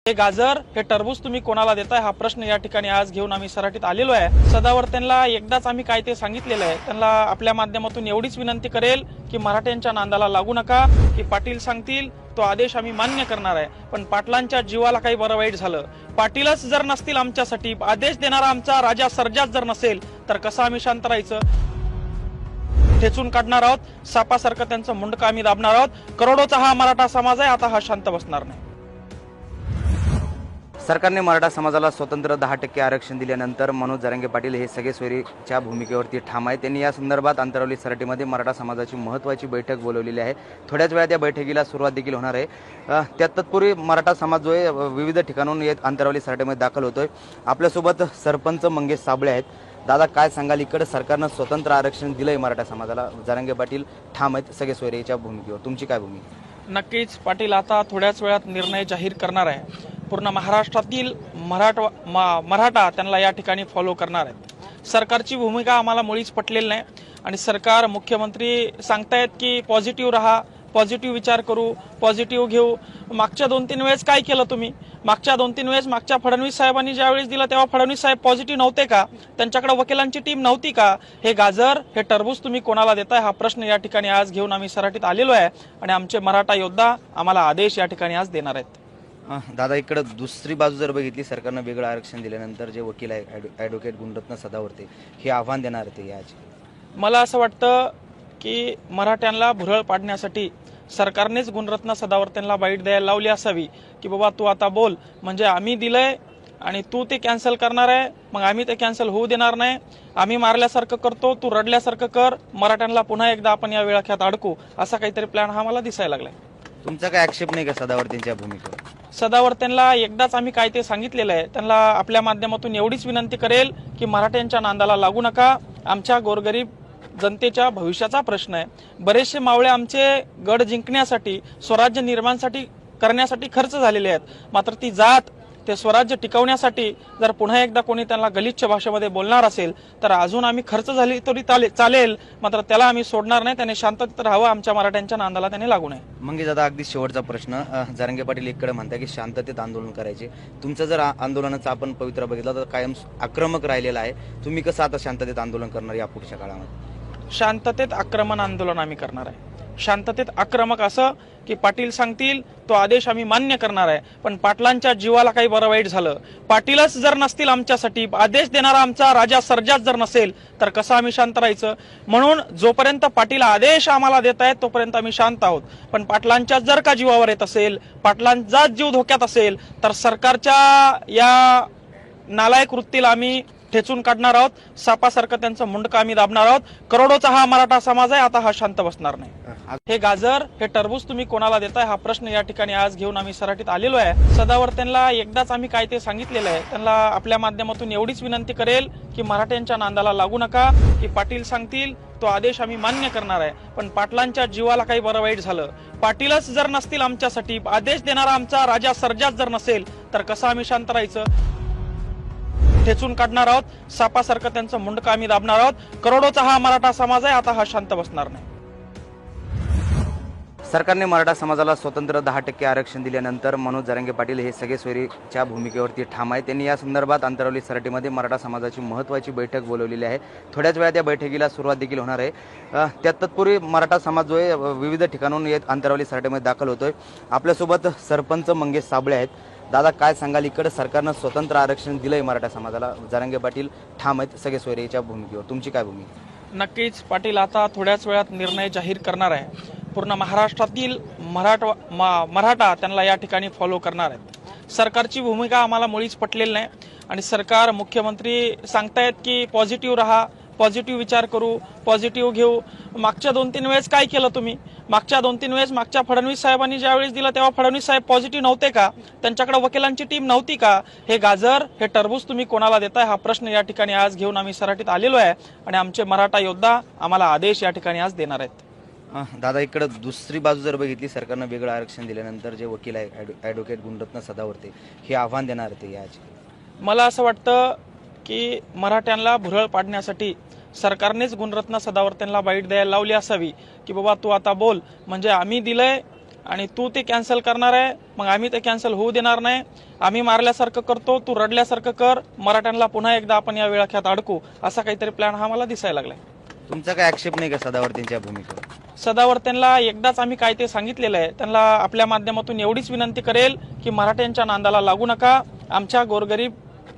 हे गाजर हे टरबूज तुम्ही कोणाला देताय हा प्रश्न या ठिकाणी आज घेऊन आम्ही सराटीत आलेलो आहे। सदावर्तेंना एकदाच आम्ही काय ते सांगितलेलं आहे, त्यांना आपल्या माध्यमातून एवढीच विनंती करेल की मराठ्यांच्या नांदाला लागू नका, की पाटील सांगतील तो आदेश आम्ही मान्य करणार आहे। पण पाटलांच्या जीवाला काही बरं वाईट झालं, पाटीलच जर नसतील आमच्यासाठी, आदेश देणारा आमचा राजा सर्जाच जर नसेल तर कसं आम्ही शांत राहायचं? ठेचून काढणार आहोत, सापासारखं त्यांचं मुंडकं आम्ही दाबणार आहोत। करोडोचा हा मराठा समाज आहे, आता हा शांत बसणार नाही। सरकारने मराठा समाजाला स्वतंत्र 10% आरक्षण दिल्यानंतर मनोज जरांगे पाटील हे सगळे सोयरीच्या भूमिकेवरती ठाम आहेत। त्यांनी या संदर्भात अंतरावली सराटीमध्ये मराठा समाजाची महत्त्वाची बैठक बोलवलेली आहे। थोड्याच वेळात या बैठकीला सुरुवात देखील होणार आहे। त्या तत्पूर्वी मराठा समाज जो आहे विविध ठिकाणून येत अंतरावली सराटीमध्ये दाखल होतोय। आपल्यासोबत सरपंच मंगेश साबळे आहेत। दादा, काय सांगाल? इकडे सरकारनं स्वतंत्र आरक्षण दिलंय मराठा समाजाला, जरांगे पाटील ठाम आहेत सगळे सोयरीच्या भूमिकेवर, तुमची काय भूमिका? नक्कीच पाटील आता थोड्याच वेळात निर्णय जाहीर करणार आहे। पूर्ण महाराष्ट्रातील मराठा त्यांना या ठिकाणी फॉलो करणार आहेत। सरकारची भूमिका आम्हाला मुळीच पटलेली नाही आणि सरकार मुख्यमंत्री सांगतायत की पॉझिटिव्ह राहा, पॉझिटिव्ह विचार करू, पॉझिटिव्ह घेऊ। मागच्या 2-3 वेळेस काय केलं तुम्ही? मागच्या 2-3 वेळेस मागच्या फडणवीस साहेबांनी ज्यावेळेस दिलं तेव्हा फडणवीस साहेब पॉझिटिव्ह नव्हते का? त्यांच्याकडे वकिलांची टीम नव्हती का? हे गाजर हे टरबूज तुम्ही कोणाला देताय हा प्रश्न या ठिकाणी आज घेऊन आम्ही सराटीत आलेलो आहे आणि आमचे मराठा योद्धा आम्हाला आदेश या ठिकाणी आज देणार आहेत। दादा, इकडे दुसरी बाजू जर बघितली, सरकारनं वेगळं आरक्षण दिल्यानंतर जे वकील आहे ॲडव्होकेट गुणरत्न सदावर्ते हे आव्हान देणार ते याचे, मला असं वाटतं की मराठ्यांना भुरळ पाडण्यासाठी सरकारनेच गुणरत्न सदावर्तेंना बाईट द्यायला लावली असावी की बाबा तू आता बोल, म्हणजे आम्ही दिलंय आणि तू ते कॅन्सल करणार आहे, मग आम्ही ते कॅन्सल होऊ देणार नाही। आम्ही मारल्यासारखं करतो, तू रडल्यासारखं कर, मराठ्यांना पुन्हा एकदा आपण या वेळाख्यात अडकू, असा काहीतरी प्लॅन हा मला दिसायला लागलाय। तुमचा काय आक्षेप नाही का सदावर्तेंच्या भूमिकेवर? सदावर्तेंना एकदाच आम्ही काय ते सांगितलेलं आहे, त्यांना आपल्या माध्यमातून एवढीच विनंती करेल की मराठ्यांच्या नांदाला लागू नका। आमच्या गोरगरीब जनतेच्या भविष्याचा प्रश्न आहे। बरेचसे मावळे आमचे गड जिंकण्यासाठी, स्वराज्य निर्माणासाठी करण्यासाठी खर्च झालेले आहेत, मात्र ती जात, ते स्वराज्य टिकवण्यासाठी जर पुन्हा एकदा कोणी त्यांना गलिच्छ भाषेमध्ये बोलणार असेल तर अजून आम्ही खर्च झाली तरी चालेल, मात्र त्याला आम्ही सोडणार नाही। त्याने शांततेत राहावं, आमच्या मराठ्यांच्या नांदाला त्याने लागू नये। मग दादा, अगदी शेवटचा प्रश्न, जरांगे पाटील एककडे म्हणतात की शांततेत आंदोलन करायचे, तुमचं जर आंदोलनाचा आपण पवित्रा बघितला तर कायम आक्रमक राहिलेला आहे, तुम्ही कसं आता शांततेत आंदोलन करणार या पुढच्या काळामध्ये? शांततेत आक्रमण आंदोलन आम्ही करणार आहे। शांततेत आक्रमक असं की पाटील सांगतील तो आदेश आम्ही मान्य करणार आहे। पण पाटलांच्या जीवाला काही बरं वाईट झालं, पाटीलच जर नसतील आमच्यासाठी, आदेश देणारा आमचा राजा सर्जाच जर नसेल तर कसं आम्ही शांत राहायचं? म्हणून जोपर्यंत पाटील आदेश आम्हाला देत आहेत तोपर्यंत आम्ही शांत आहोत। पण पाटलांच्या जर का जीवावर येत असेल, पाटलांचाच जीव धोक्यात असेल तर सरकारच्या या नालायक वृत्तीला आम्ही ठेचून काढणार आहोत, सापासारखं त्यांचं मुंडकं आम्ही दाबणार आहोत। करोडोचा हा मराठा समाज आहे, आता हा शांत बसणार नाही। हे गाजर हे टरबूज तुम्ही कोणाला देताय हा प्रश्न या ठिकाणी आज घेऊन आम्ही सराटीत आलेलो आहे। सदावर्तेंना एकदाच आम्ही काय ते सांगितलेलं आहे, त्यांना आपल्या माध्यमातून एवढीच विनंती करेल की मराठ्यांच्या नांदाला लागू नका, की पाटील सांगतील तो आदेश आम्ही मान्य करणार आहे। पण पाटलांच्या जीवाला काही बरं वाईट झालं, पाटीलच जर नसतील आमच्यासाठी, आदेश देणारा आमचा राजा सर्जाच जर नसेल तर कसं आम्ही शांत राहायचं? ठेचून काढणार आहोत, सापासारखं त्यांचं मुंडकं आम्ही दाबणार आहोत। करोडोचा हा मराठा समाज आहे, आता हा शांत बसणार नाही। सरकारने मराठा समाजाला स्वतंत्र 10% आरक्षण दिल्यानंतर मनोज जरांगे पाटील हे सगळे सोयरीच्या भूमिकेवरती ठाम आहेत। त्यांनी या संदर्भात अंतरावली सराटीमध्ये मराठा समाजाची महत्त्वाची बैठक बोलवलेली आहे। थोड्याच वेळात या बैठकीला सुरुवात देखील होणार आहे। त्या तत्पूर्वी मराठा समाज जो आहे विविध ठिकाणून येत अंतरावली सराटीमध्ये दाखल होतोय। आपल्यासोबत सरपंच मंगेश साबळे आहेत। दादा, काय सांगाल? इकडे सरकारनं स्वतंत्र आरक्षण दिलंय मराठा समाजाला, जरांगे पाटील ठाम आहेत सगळे सोयरीच्या भूमिकेवर, तुमची काय भूमिका? नक्कीच पाटील आता थोड्याच वेळात निर्णय जाहीर करणार आहे। पूर्ण महाराष्ट्रातील मराठा त्यांना या ठिकाणी फॉलो करणार आहेत। सरकारची भूमिका आम्हाला मुळीच पटलेली नाही आणि सरकार मुख्यमंत्री सांगतायत की पॉझिटिव्ह राहा, पॉझिटिव्ह विचार करू, पॉझिटिव्ह घेऊ। मागच्या 2-3 वेळेस काय केलं तुम्ही? मागच्या 2-3 वेळेस मागच्या फडणवीस साहेबांनी ज्यावेळेस दिलं तेव्हा फडणवीस साहेब पॉझिटिव्ह नव्हते का? त्यांच्याकडे वकिलांची टीम नव्हती का? हे गाजर हे टरबूज तुम्ही कोणाला देताय हा प्रश्न या ठिकाणी आज घेऊन आम्ही सराटीत आलेलो आहे आणि आमचे मराठा योद्धा आम्हाला आदेश या ठिकाणी आज देणार आहेत। दादा, इकडे दुसरी बाजू जर बघितली, सरकारनं वेगळं आरक्षण दिल्यानंतर जे वकील आहे ॲडव्होकेट गुणरत्न सदावर्ते हे आव्हान देणार ते याचे, मला असं वाटतं की मराठ्यांना भुरळ पाडण्यासाठी सरकारनेच गुणरत्न सदावर्तेंना बाईट द्यायला लावली असावी की बाबा तू आता बोल, म्हणजे आम्ही दिलंय आणि तू ते कॅन्सल करणार आहे, मग आम्ही ते कॅन्सल होऊ देणार नाही. आम्ही मारल्यासारखं करतो, तू रडल्यासारखं कर, मराठ्यांना पुन्हा एकदा आपण या वेळाख्यात अडकू, असा काहीतरी प्लॅन हा मला दिसायला लागलाय. तुमचा काय आक्षेप नाही का सदावर्तींच्या भूमिकेवर? सदावर्तेंना एकदाच आम्ही काय ते सांगितलेलं आहे. त्यांना आपल्या माध्यमातून एवढीच विनंती करेल की मराठ्यांच्या नांदाला लागू नका. आमच्या गोरगरीब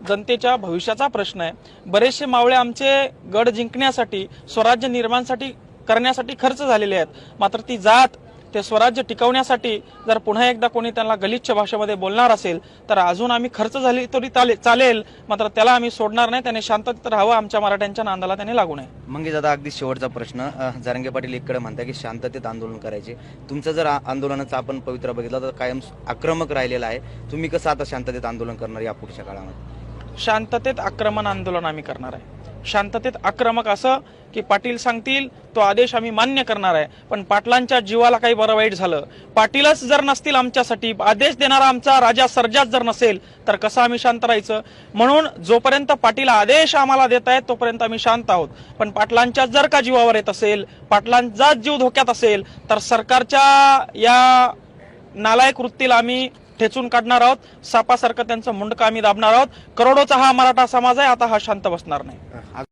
जनतेच्या भविष्याचा प्रश्न आहे. बरेचसे मावळे आमचे गड जिंकण्यासाठी, स्वराज्य निर्माणासाठी करण्यासाठी खर्च झालेले आहेत. मात्र ती जात, ते स्वराज्य टिकवण्यासाठी जर पुन्हा एकदा कोणी त्यांना गलिच्छ भाषेमध्ये बोलणार असेल तर अजून आम्ही खर्च झाली तरी चालेल, मात्र त्याला आम्ही सोडणार नाही. त्याने शांततेत राहावं, आमच्या मराठ्यांच्या नांदाला त्याने लागू नये. मंगेश दादा, अगदी शेवटचा प्रश्न. जरांगे पाटील एकीकडे म्हणतात की शांततेत आंदोलन करायचे. तुमचं जर आंदोलनाचा आपण पवित्रा बघितला तर कायम आक्रमक राहिलेला आहे. तुम्ही कसं आता शांततेत आंदोलन करणार या पुढच्या काळामध्ये? शांततेत आक्रमण आंदोलन आम्ही करणार आहे. शांततेत आक्रमक असं की पाटील सांगतील तो आदेश आम्ही मान्य करणार आहे. पण पाटलांच्या जीवाला काही बरं वाईट झालं, पाटीलच जर नसतील आमच्यासाठी, आदेश देणारा आमचा राजा सर्जाच जर नसेल तर कसं आम्ही शांत राहायचं? म्हणून जोपर्यंत पाटील आदेश आम्हाला देत आहेत तोपर्यंत आम्ही शांत आहोत. पण पाटलांच्या जर का जीवावर येत असेल, पाटलांचा जीव धोक्यात असेल तर सरकारच्या या नालायक वृत्तीला आम्ही ठेचून काढणार आहोत. सापासारखं त्यांचं मुंडकं आम्ही दाबणार आहोत. करोडोचा हा मराठा समाज आहे, आता हा शांत बसणार नाही.